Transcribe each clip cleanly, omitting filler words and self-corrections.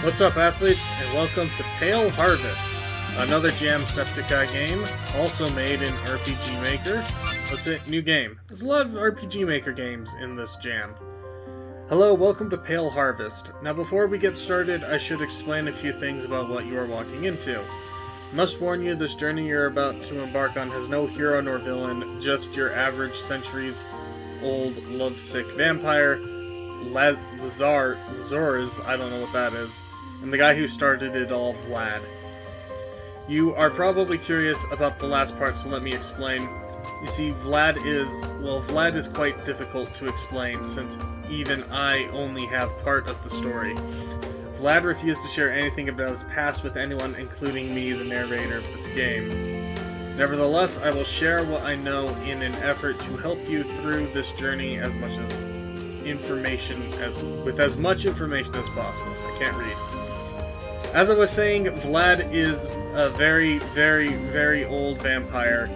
What's up, athletes, and welcome to Pale Harvest, another Jamsepticeye game, also made in RPG Maker. What's it? New game. There's a lot of RPG Maker games in this jam. Hello, welcome to Pale Harvest. Now, before we get started, I should explain a few things about what you are walking into. I must warn you, this journey you're about to embark on has no hero nor villain, just your average centuries-old lovesick vampire, Lazarus, I don't know what that is, and the guy who started it all, Vlad. You are probably curious about the last part, so let me explain. You see, Vlad is quite difficult to explain, since even I only have part of the story. Vlad refused to share anything about his past with anyone, including me, the narrator of this game. Nevertheless, I will share what I know in an effort to help you through this journey with as much information as possible. I can't read. As I was saying, Vlad is a very, very, very old vampire.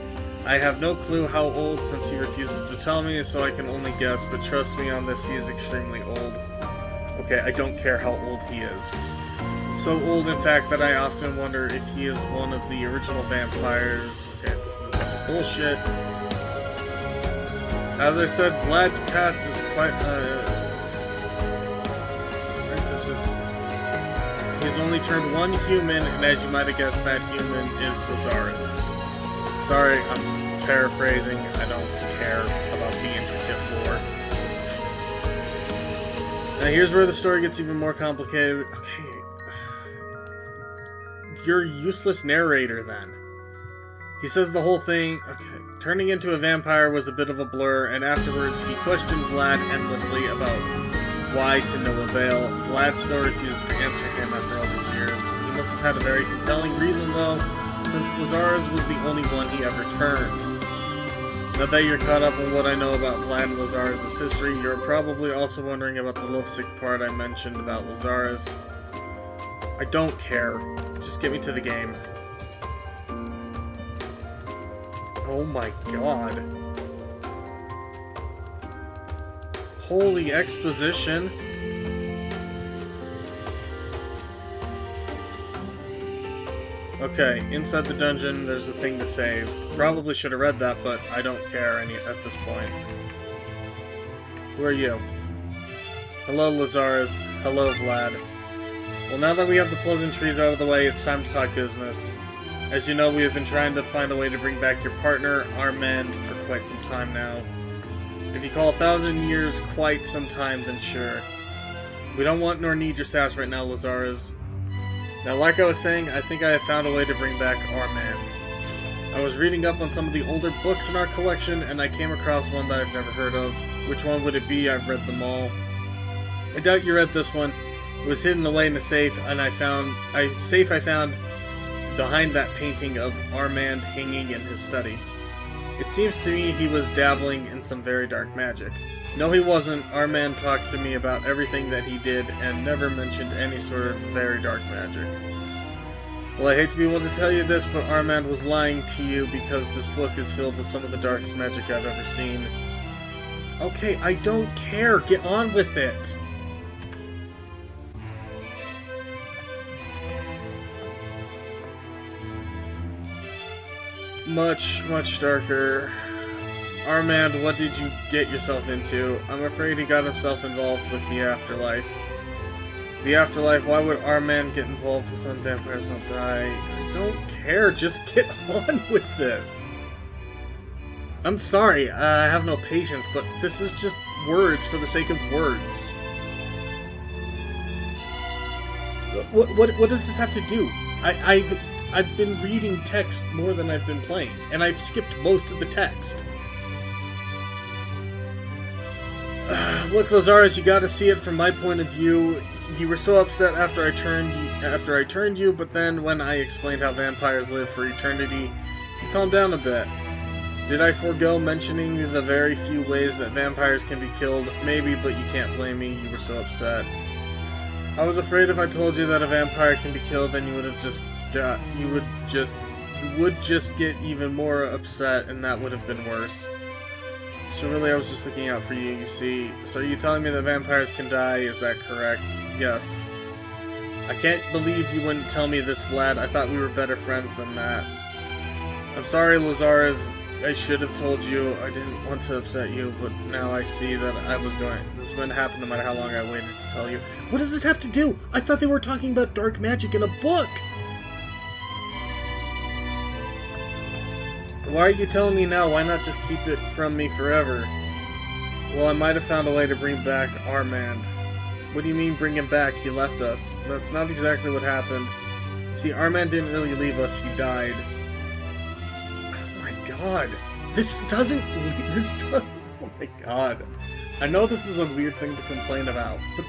I have no clue how old since he refuses to tell me, so I can only guess, but trust me on this, he is extremely old. Okay, I don't care how old he is. So old, in fact, that I often wonder if he is one of the original vampires. Okay, this is a bunch of bullshit. As I said, Vlad's past is quite, he's only turned one human, and as you might have guessed, that human is Lazarus. Sorry, I'm paraphrasing. I don't care about the intricate lore. Now here's where the story gets even more complicated. Okay. You're a useless narrator, then. He says the whole thing... Okay. Turning into a vampire was a bit of a blur, and afterwards he questioned Vlad endlessly about why to no avail. Vlad still refuses to answer him after all these years. He must have had a very compelling reason, though, since Lazarus was the only one he ever turned. Now that you're caught up on what I know about Vlad and Lazarus' history, you're probably also wondering about the lovesick part I mentioned about Lazarus. I don't care. Just get me to the game. Oh my god. Holy exposition. Okay, inside the dungeon, there's a thing to save. Probably should have read that, but I don't care at this point. Who are you? Hello, Lazarus. Hello, Vlad. Well, now that we have the pleasantries out of the way, it's time to talk business. As you know, we have been trying to find a way to bring back your partner, Armand, for quite some time now. If you call 1,000 years quite some time, then sure. We don't want nor need your sass right now, Lazarus. Now, like I was saying, I think I have found a way to bring back Armand. I was reading up on some of the older books in our collection, and I came across one that I've never heard of. Which one would it be? I've read them all. I doubt you read this one. It was hidden away in a safe, and I found behind that painting of Armand hanging in his study. It seems to me he was dabbling in some very dark magic. No, he wasn't. Armand talked to me about everything that he did and never mentioned any sort of very dark magic. Well, I hate to be able to tell you this, but Armand was lying to you because this book is filled with some of the darkest magic I've ever seen. Okay, I don't care. Get on with it. Much, much darker. Armand, what did you get yourself into? I'm afraid he got himself involved with the afterlife. The afterlife? Why would Armand get involved with some vampires don't die? I don't care, just get on with it. I'm sorry, I have no patience, but this is just words for the sake of words. What does this have to do? I've been reading text more than I've been playing, and I've skipped most of the text. Look, Lazarus, you gotta see it from my point of view. You were so upset after I turned you, but then when I explained how vampires live for eternity, you calmed down a bit. Did I forego mentioning the very few ways that vampires can be killed? Maybe, but you can't blame me. You were so upset. I was afraid if I told you that a vampire can be killed, then you would just get even more upset, and that would have been worse. So really, I was just looking out for you, you see. So are you telling me that vampires can die? Is that correct? Yes. I can't believe you wouldn't tell me this, Vlad. I thought we were better friends than that. I'm sorry, Lazarus. I should have told you. I didn't want to upset you, but now I see that this was going to happen no matter how long I waited to tell you. What does this have to do? I thought they were talking about dark magic in a book! Why are you telling me now? Why not just keep it from me forever? Well, I might have found a way to bring back Armand. What do you mean bring him back? He left us. That's not exactly what happened. See, Armand didn't really leave us. He died. Oh my god. Oh my god. I know this is a weird thing to complain about, but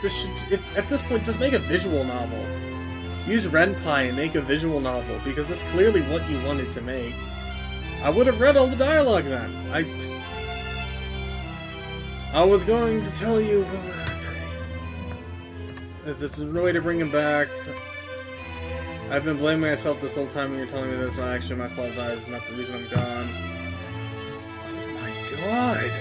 at this point, just make a visual novel. Use Ren'Py and make a visual novel, because that's clearly what you wanted to make. I would have read all the dialogue then. I was going to tell you, okay. There's no way to bring him back. I've been blaming myself this whole time, and you're telling me that it's not actually my fault. That is not the reason I'm gone. Oh my god.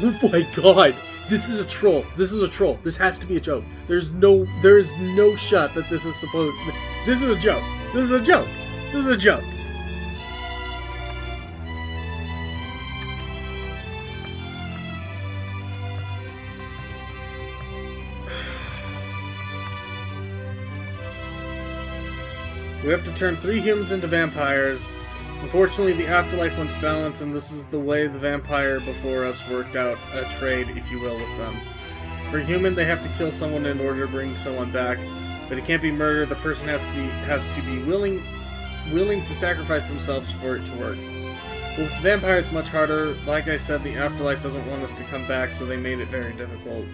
Oh my god. This is a troll. This is a troll. This has to be a joke. There is no shot that this is supposed. This is a joke. This is a joke. This is a joke. We have to turn 3 humans into vampires. Unfortunately, the afterlife wants balance, and this is the way the vampire before us worked out a trade, if you will, with them. For a human, they have to kill someone in order to bring someone back, but it can't be murder. The person has to be willing to sacrifice themselves for it to work. But with vampire, it's much harder. Like I said, the afterlife doesn't want us to come back, so they made it very difficult.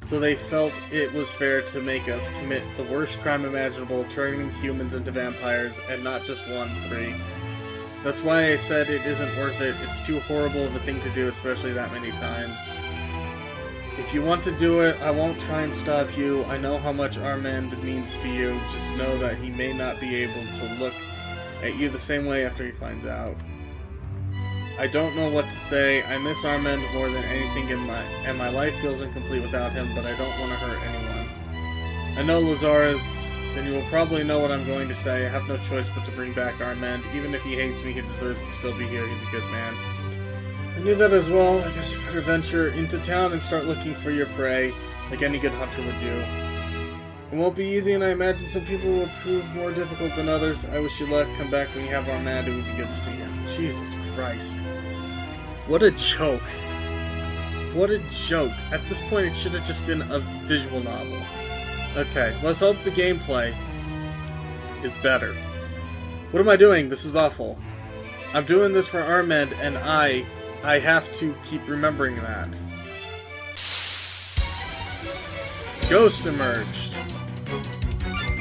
So they felt it was fair to make us commit the worst crime imaginable, turning humans into vampires, and not just 1, 3. That's why I said it isn't worth it. It's too horrible of a thing to do, especially that many times. If you want to do it, I won't try and stop you. I know how much Armand means to you. Just know that he may not be able to look at you the same way after he finds out. I don't know what to say. I miss Armand more than anything and my life feels incomplete without him, but I don't want to hurt anyone. I know, Lazarus, then you will probably know what I'm going to say. I have no choice but to bring back Armand. Even if he hates me, he deserves to still be here. He's a good man. I knew that as well. I guess you better venture into town and start looking for your prey, like any good hunter would do. It won't be easy, and I imagine some people will prove more difficult than others. I wish you luck. Come back when you have Armand. It would be good to see you. Jesus Christ. What a joke. What a joke. At this point, it should have just been a visual novel. Okay, let's hope the gameplay is better. What am I doing? This is awful. I'm doing this for Armand, and I have to keep remembering that. Ghost emerged.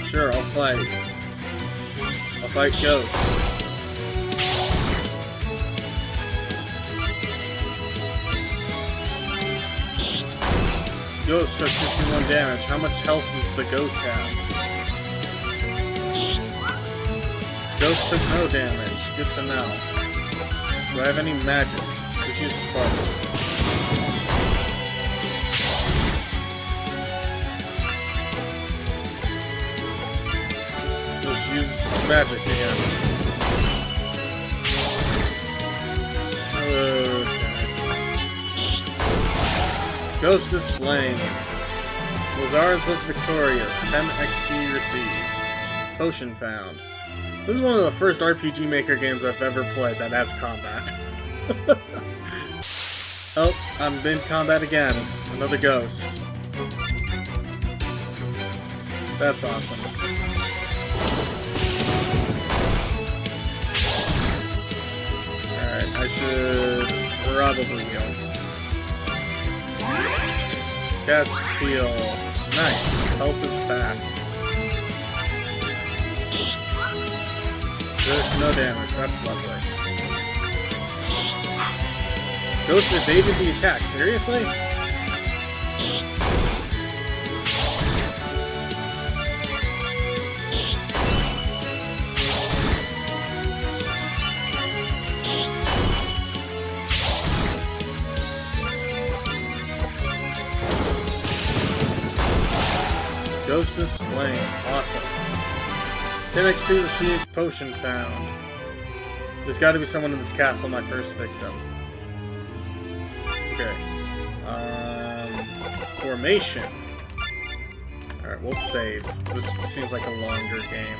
Sure, I'll fight. I'll fight Ghost. Ghost took 51 damage. How much health does the Ghost have? Ghost took no damage. Good to know. Do I have any magic? Let's use sparks. Let's use magic again. Okay. Ghost is slain. Lazarus was victorious. 10 XP received. Potion found. This is one of the first RPG Maker games I've ever played that has combat. Oh, I'm in combat again. Another ghost. That's awesome. Alright, I should probably heal. Cast Seal. Nice. Health is back. Good, no damage. That's lovely. Ghost evaded the attack. Seriously? Ghost is slain. Awesome. 10 XP received, potion found. There's got to be someone in this castle, my first victim. Okay. Formation. Alright, we'll save. This seems like a longer game.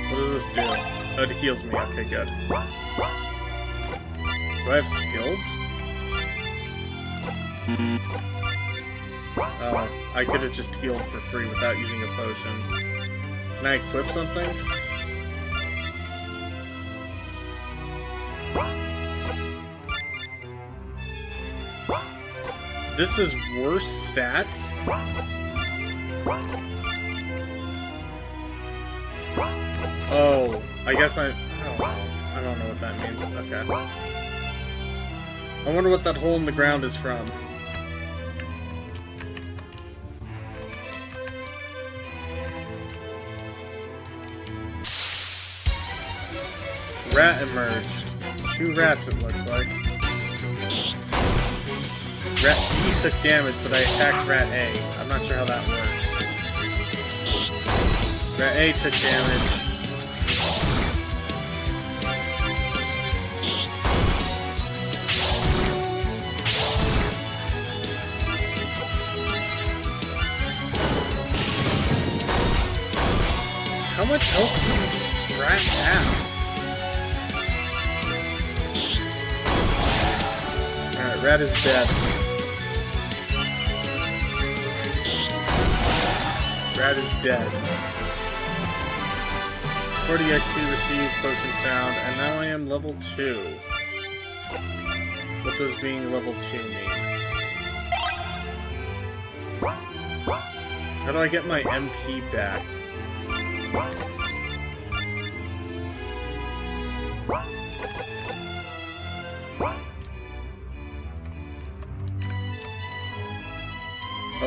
What does this do? Oh, it heals me. Okay, good. Do I have skills? Oh, I could have just healed for free without using a potion. Can I equip something? This is worse stats? Oh, I guess I don't know what that means. Okay. I wonder what that hole in the ground is from. Rat emerged. 2 rats, it looks like. Rat B took damage, but I attacked Rat A. I'm not sure how that works. Rat A took damage. How much health does this rat have? Alright, rat is dead. Rat is dead. 40 XP received, potion found, and now I am level 2. What does being level 2 mean? How do I get my MP back?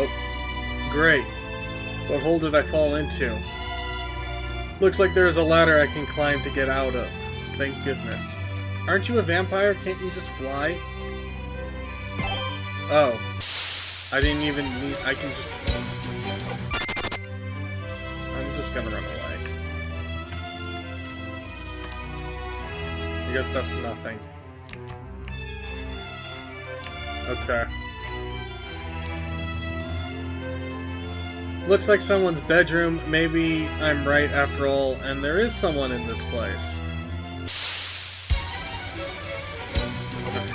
Oh, great. What hole did I fall into? Looks like there's a ladder I can climb to get out of. Thank goodness. Aren't you a vampire? Can't you just fly? Oh. I didn't even need... I can just... I'm just gonna run away. I guess that's nothing. Okay. Looks like someone's bedroom. Maybe I'm right after all, and there is someone in this place.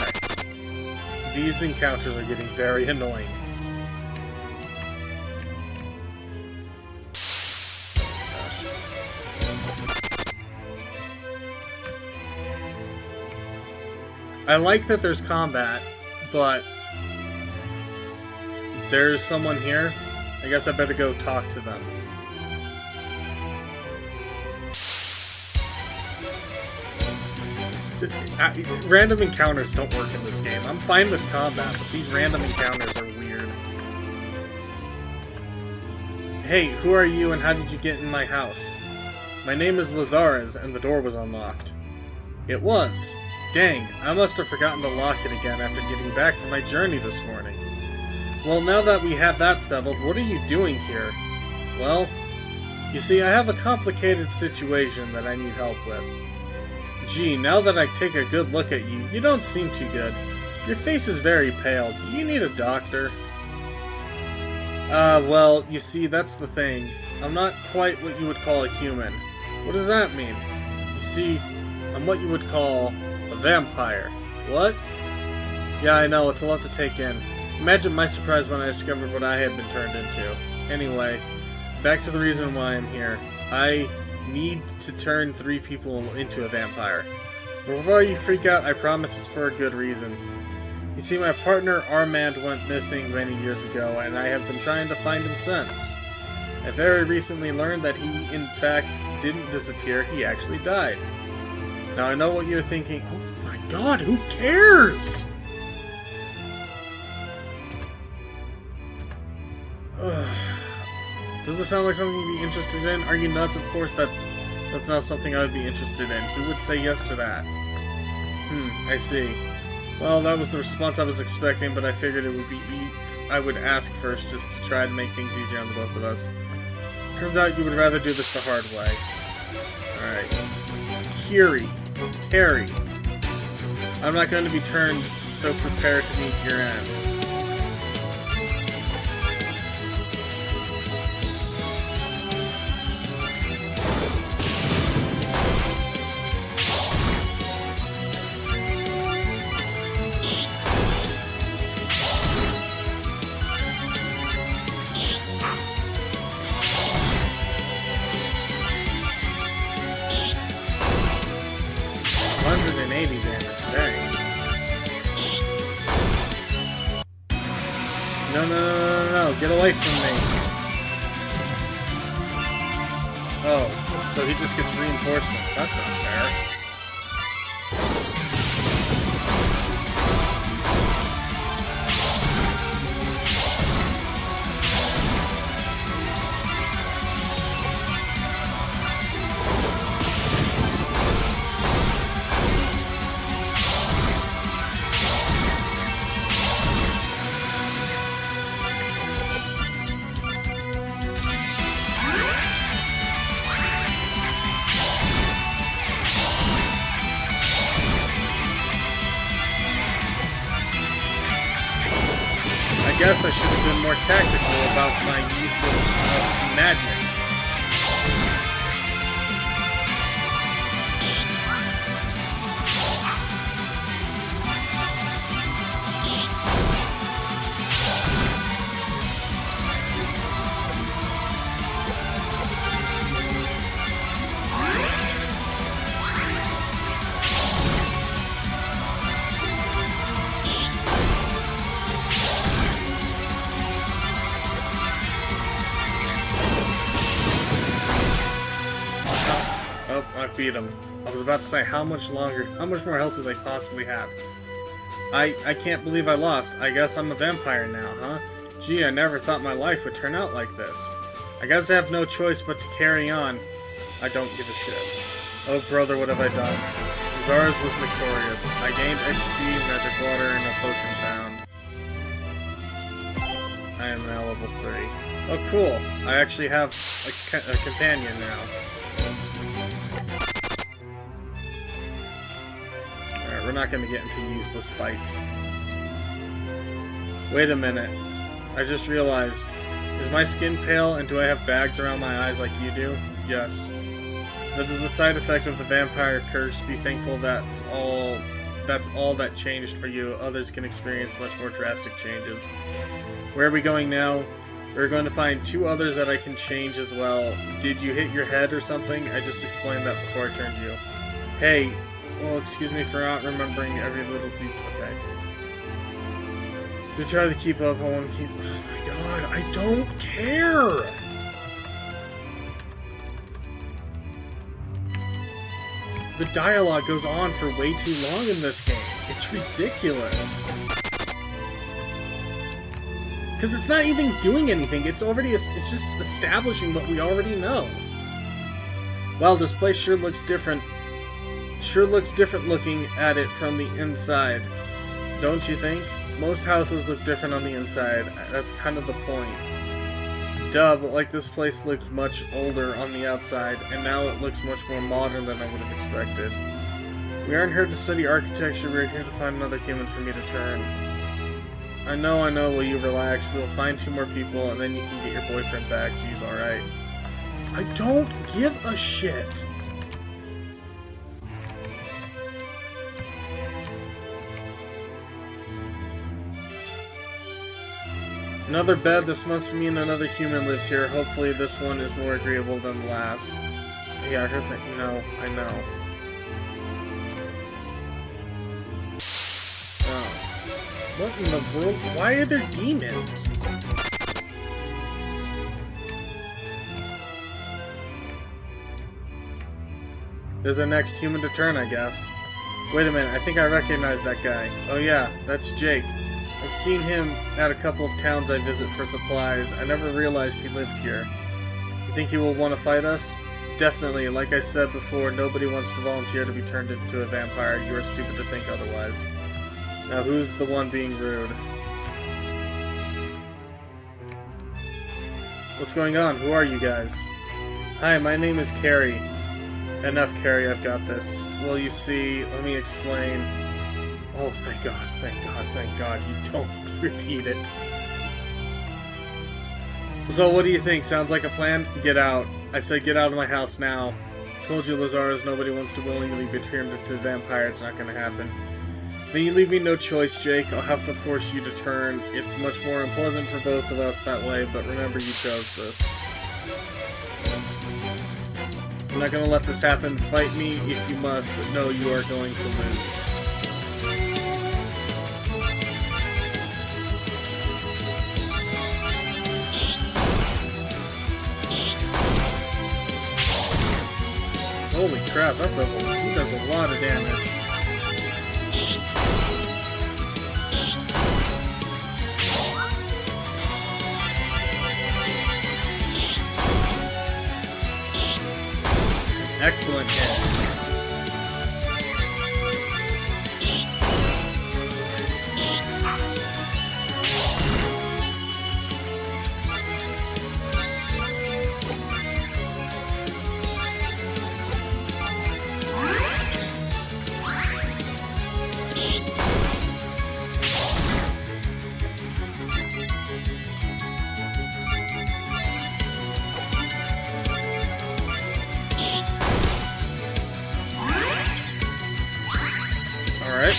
Okay. These encounters are getting very annoying. I like that there's combat, but there's someone here. I guess I better go talk to them. Random encounters don't work in this game. I'm fine with combat, but these random encounters are weird. Hey, who are you and how did you get in my house? My name is Lazarus, and the door was unlocked. It was. Dang, I must have forgotten to lock it again after getting back from my journey this morning. Well, now that we have that settled, what are you doing here? Well, you see, I have a complicated situation that I need help with. Gee, now that I take a good look at you, you don't seem too good. Your face is very pale. Do you need a doctor? Well, you see, that's the thing. I'm not quite what you would call a human. What does that mean? You see, I'm what you would call a vampire. What? Yeah, I know, it's a lot to take in. Imagine my surprise when I discovered what I had been turned into. Anyway, back to the reason why I'm here. I need to turn 3 people into a vampire. Before you freak out, I promise it's for a good reason. You see, my partner Armand went missing many years ago, and I have been trying to find him since. I very recently learned that he, in fact, didn't disappear, he actually died. Now, I know what you're thinking. Oh my god, who cares? Does this sound like something you'd be interested in? Are you nuts? Of course that's not something I would be interested in. Who would say yes to that? I see. Well, that was the response I was expecting, but I figured it would be I would ask first just to try to make things easier on the both of us. Turns out you would rather do this the hard way. Alright. Carry. I'm not going to be turned, so prepare to meet your end. No, get away from me. Oh, so he just gets reinforcements. That's not fair. I guess I should have been more tactical about my use of magic. Oh, I beat him. I was about to say, how much more health do they possibly have? I can't believe I lost. I guess I'm a vampire now, huh? Gee, I never thought my life would turn out like this. I guess I have no choice but to carry on. I don't give a shit. Oh brother, what have I done? Zars was victorious. I gained XP, magic water, and a potion found. I am now level 3. Oh cool, I actually have a companion now. We're not going to get into useless fights. Wait a minute. I just realized. Is my skin pale and do I have bags around my eyes like you do? Yes. That is a side effect of the vampire curse. Be thankful that's all that changed for you. Others can experience much more drastic changes. Where are we going now? We're going to find 2 others that I can change as well. Did you hit your head or something? I just explained that before I turned you. Hey. Well, excuse me for not remembering every little detail. Okay. You try to keep up. I want to keep. Oh my god, I don't care! The dialogue goes on for way too long in this game. It's ridiculous. Because it's not even doing anything. It's just establishing what we already know. Wow, this place sure looks different. Sure looks different looking at it from the inside. Don't you think? Most houses look different on the inside. That's kind of the point. Duh, but like this place looked much older on the outside, and now it looks much more modern than I would have expected. We aren't here to study architecture, we're here to find another human for me to turn. I know, will you relax? We'll find 2 more people, and then you can get your boyfriend back. She's alright. I don't give a shit! Another bed, this must mean another human lives here. Hopefully this one is more agreeable than the last. Yeah, I heard that. No, I know. Oh. What in the world? Why are there demons? There's our next human to turn, I guess. Wait a minute, I think I recognize that guy. Oh yeah, that's Jake. I've seen him at a couple of towns I visit for supplies. I never realized he lived here. You think he will want to fight us? Definitely. Like I said before, nobody wants to volunteer to be turned into a vampire. You are stupid to think otherwise. Now who's the one being rude? What's going on? Who are you guys? Hi, my name is Carrie. Enough, Carrie, I've got this. Well, you see, let me explain. Oh, thank God, thank God, thank God, you don't repeat it. So, what do you think? Sounds like a plan? Get out. I said get out of my house now. Told you, Lazarus, nobody wants to willingly be turned into a vampire. It's not gonna happen. Then you leave me no choice, Jake. I'll have to force you to turn. It's much more unpleasant for both of us that way, but remember you chose this. I'm not gonna let this happen. Fight me if you must, but no, you are going to lose. Holy crap, he does a lot of damage. Excellent hit. Alright.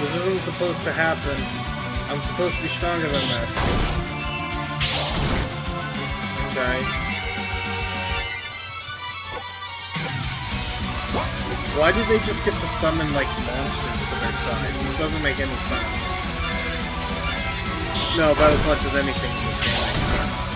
This isn't supposed to happen. I'm supposed to be stronger than this. Okay. Why do they just get to summon, like, monsters to their side? This doesn't make any sense. No, about as much as anything in this game makes sense.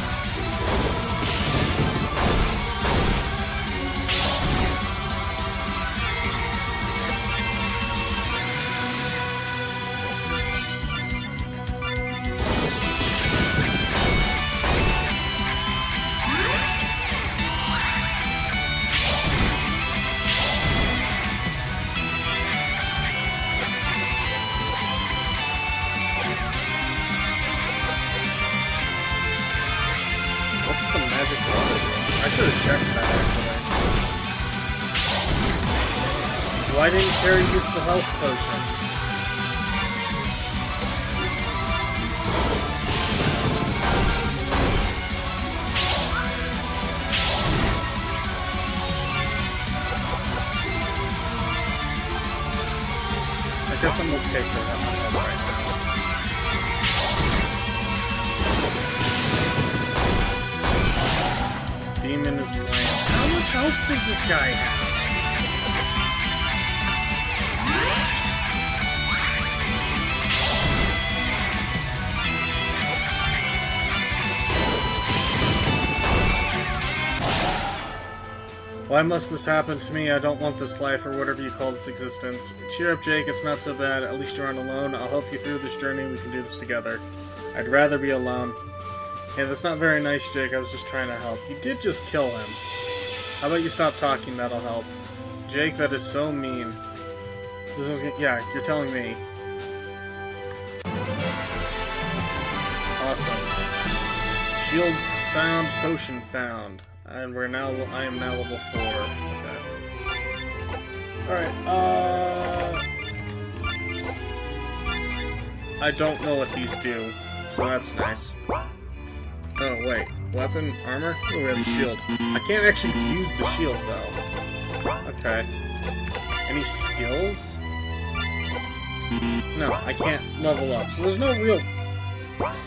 I should have checked that, actually. Why didn't Terry use the health potion? I guess I'm okay for that right now. Demon is slain. How much health does this guy have? Why must this happen to me? I don't want this life, or whatever you call this existence. Cheer up, Jake. It's not so bad. At least you aren't alone. I'll help you through this journey. We can do this together. I'd rather be alone. Yeah, that's not very nice, Jake. I was just trying to help. You did just kill him. How about you stop talking? That'll help. Jake, that is so mean. This is... yeah, you're telling me. Awesome. Shield found, potion found. And we're now... I am now level 4. Okay. Alright, I don't know what these do, so that's nice. Oh, wait. Weapon? Armor? Oh, we have a shield. I can't actually use the shield, though. Okay. Any skills? No, I can't level up. So there's no real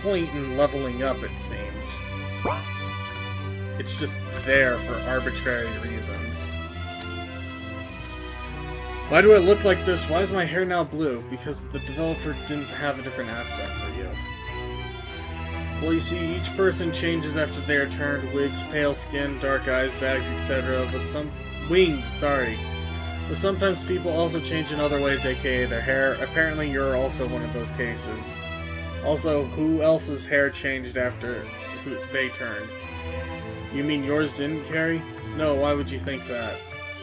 point in leveling up, it seems. It's just there for arbitrary reasons. Why do I look like this? Why is my hair now blue? Because the developer didn't have a different asset for you. Well, you see, each person changes after they are turned. Wigs, pale skin, dark eyes, bags, etc. But some... wings, sorry. But sometimes people also change in other ways, aka their hair. Apparently you're also one of those cases. Also, who else's hair changed after they turned? You mean yours didn't, Carrie? No, why would you think that?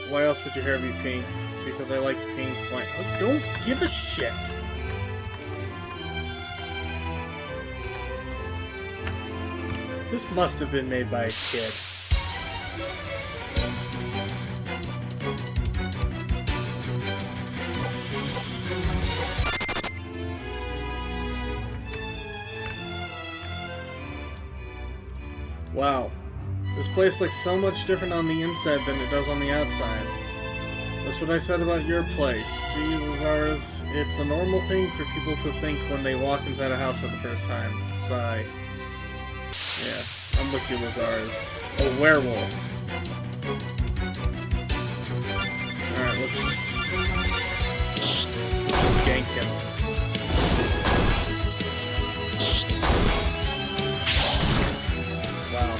Why else would your hair be pink? Because I like pink, white. Oh, don't give a shit! This must have been made by a kid. Wow. This place looks so much different on the inside than it does on the outside. That's what I said about your place. See, Lazarus, it's a normal thing for people to think when they walk inside a house for the first time. Sigh. Yeah, I'm with you, Lazarus. A werewolf. Alright, let's just gank him. Wow.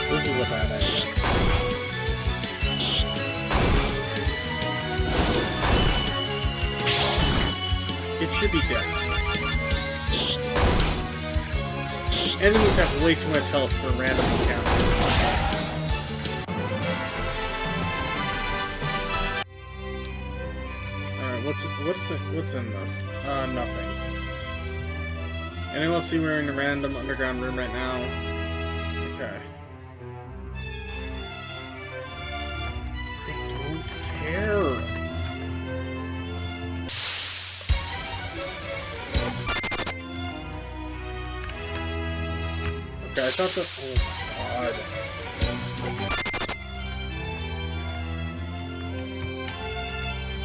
This is a bad idea. It should be dead. Enemies have way too much health for random encounters. Alright, what's in this? Nothing. Anyone see we're in a random underground room right now? Okay. I don't care. Okay, I thought that. Oh my god.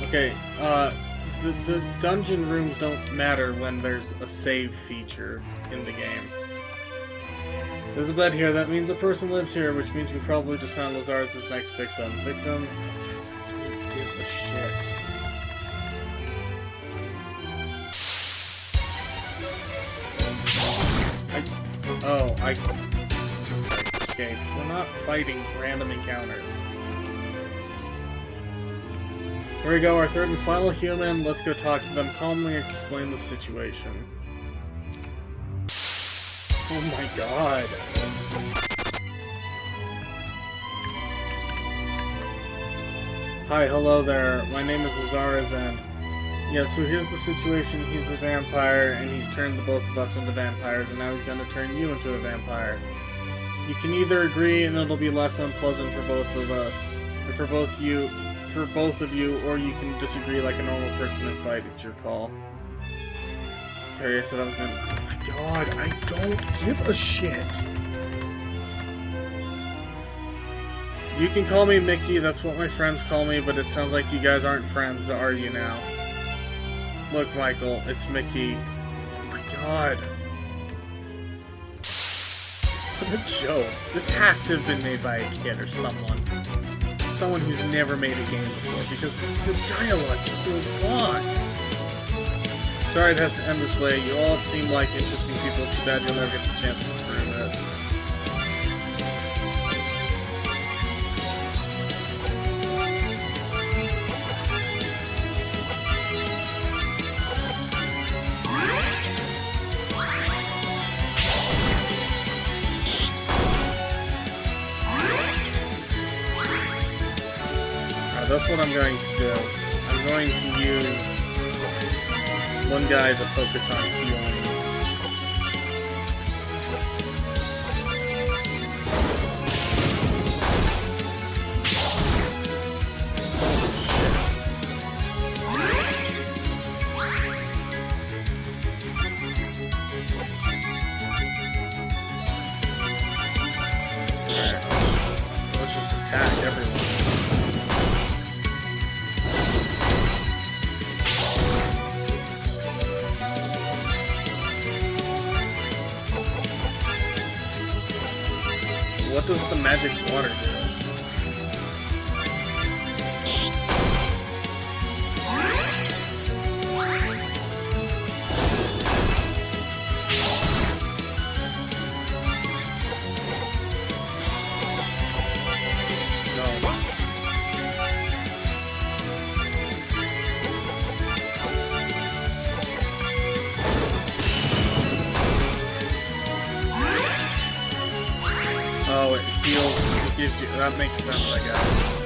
Okay, the dungeon rooms don't matter when there's a save feature in the game. There's a bed here. That means a person lives here, which means we probably just found Lazarus' next victim. Victim? Who gives a shit? I escape. We're not fighting random encounters. Here we go, our third and final human. Let's go talk to them calmly and explain the situation. Oh my god. Hi, hello there. My name is Lazarus, and yeah, so here's the situation. He's a vampire, and he's turned the both of us into vampires, and now he's gonna turn you into a vampire. You can either agree, and it'll be less unpleasant for both of us, or for both of you, or you can disagree like a normal person and fight. It's your call. Okay, I said I was gonna. Oh my god, I don't give a shit. You can call me Mickey. That's what my friends call me, but it sounds like you guys aren't friends, are you now? Look, Michael, it's Mickey. Oh my god. What a joke. This has to have been made by a kid or someone. Someone who's never made a game before, because the dialogue just goes on. Sorry it has to end this way. You all seem like interesting people. Too bad you'll never get the chance to prove it. That's what I'm going to do. I'm going to use one guy to focus on healing. Let's just attack everyone. what does the magic water do? Oh, it heals. It gives you. That makes sense, I guess.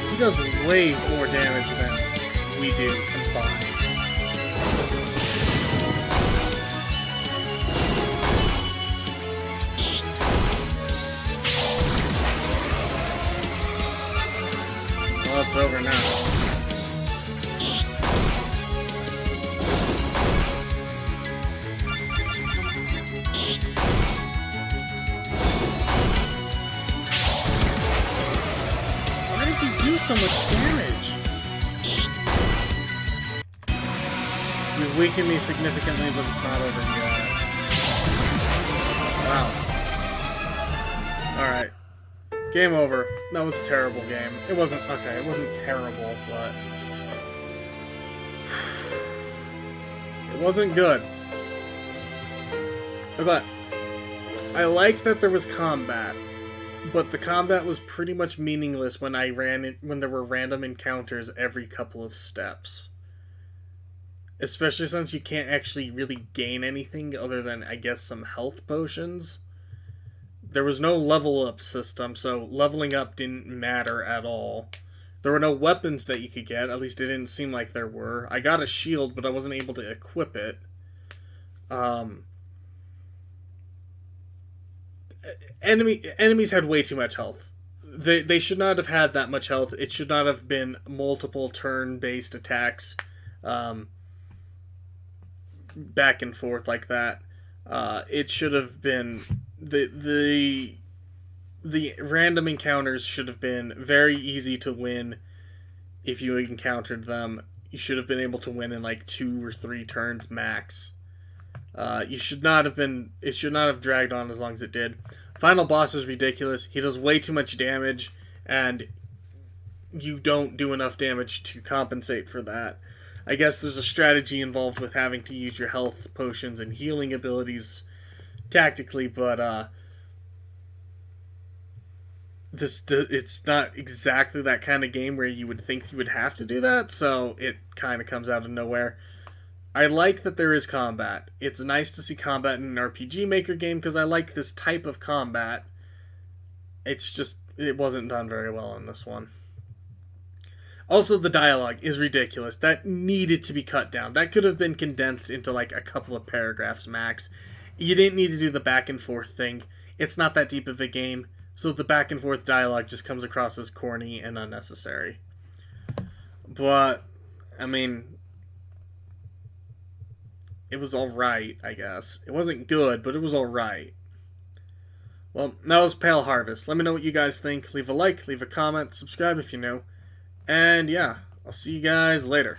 He does way more damage than we do combined. Well, it's over now. Do so much damage. You've weakened me significantly, but it's not over yet. Wow. Alright. Game over. That was a terrible game. It wasn't, okay, it wasn't terrible, but it wasn't good. But I like that there was combat. But the combat was pretty much meaningless when when there were random encounters every couple of steps. Especially since you can't actually really gain anything other than, I guess, some health potions. There was no level up system, so leveling up didn't matter at all. There were no weapons that you could get, at least it didn't seem like there were. I got a shield, but I wasn't able to equip it. Enemies had way too much health. They should not have had that much health. It should not have been multiple turn-based attacks back and forth like that. It should have been the random encounters should have been very easy to win if you encountered them. You should have been able to win in like 2 or 3 turns max. It should not have dragged on as long as it did. Final boss is ridiculous. He does way too much damage, and you don't do enough damage to compensate for that. I guess there's a strategy involved with having to use your health potions and healing abilities tactically, but it's not exactly that kind of game where you would think you would have to do that, so it kind of comes out of nowhere. I like that there is combat. It's nice to see combat in an RPG Maker game because I like this type of combat. It's just, it wasn't done very well in this one. Also, the dialogue is ridiculous. That needed to be cut down. That could have been condensed into like a couple of paragraphs max. You didn't need to do the back and forth thing. It's not that deep of a game, so the back and forth dialogue just comes across as corny and unnecessary. But, I mean, it was alright, I guess. It wasn't good, but it was alright. Well, that was Pale Harvest. Let me know what you guys think. Leave a like, leave a comment, subscribe if you're new. And yeah, I'll see you guys later.